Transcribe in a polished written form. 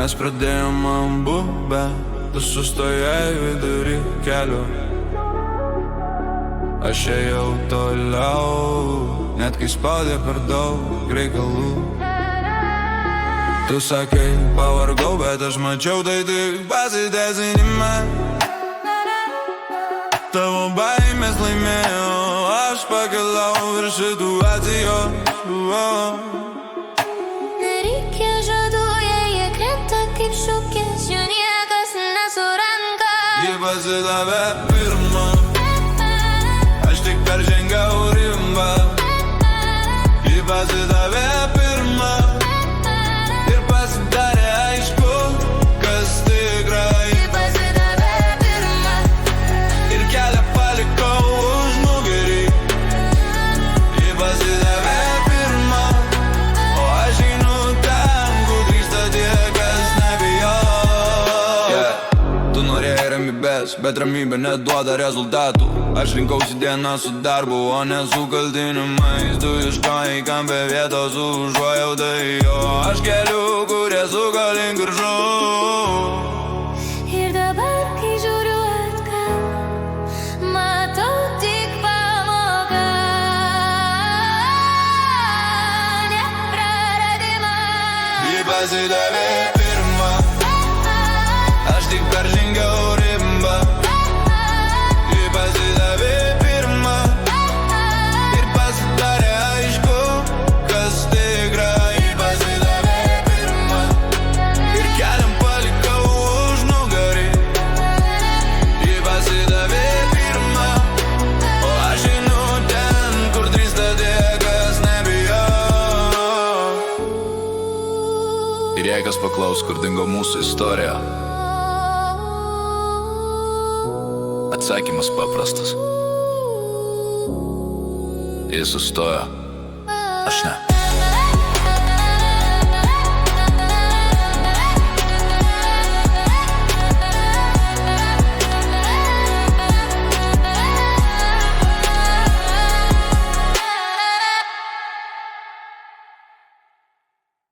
mes pradėjom abu, bet tu sustojai vidury kelio. Aš ėjau toliau, net kai spaudė per daug reikalų. Tu sakai, pavargau, bet aš mačiau tai tik pasiteisinimas. Tavo baimės laimėjo, aš pakilau virš situacijos. Nereikia žadų, jie krenta kaip šukės, jų niekas nesurenka. Ji pasidavė pirma, aš tik peržengiau ribą. Ji pasidavė pirma ir pasidarė aišku, kas tikrai. Ji pasidavė pirma Ir kelią palikau už nugarį. Ji pasidavė pirma, o aš einu ten, kur drįsta tie, kas nebijo. Tu norėjai ramybės, bet ramybė neduoda rezultatų. Aš rinkausi dieną su darbu, o ne su kaltinimais. Tu ieškojai kampe vietos užuojauta, o aš keliu, kurie suka link viršaus. Ir dabar, kai žiūriu atgal, matau tik pamoką, nepraradimą. Ji pasidavė pirma, aš tik peržengiau ribą. Ji pasidavė pirma ir pasidarė aišku, kas tikrai. Ji pasidavė pirma ir keliam palikau už nugarį. Ji pasidavė pirma, o aš einu ten, kur drįsta tie, kas nebijo. Ir jei kas paklaus, kur dingo mūsų istorija, atsakymas paprastas. Jis sustojo, aš ne.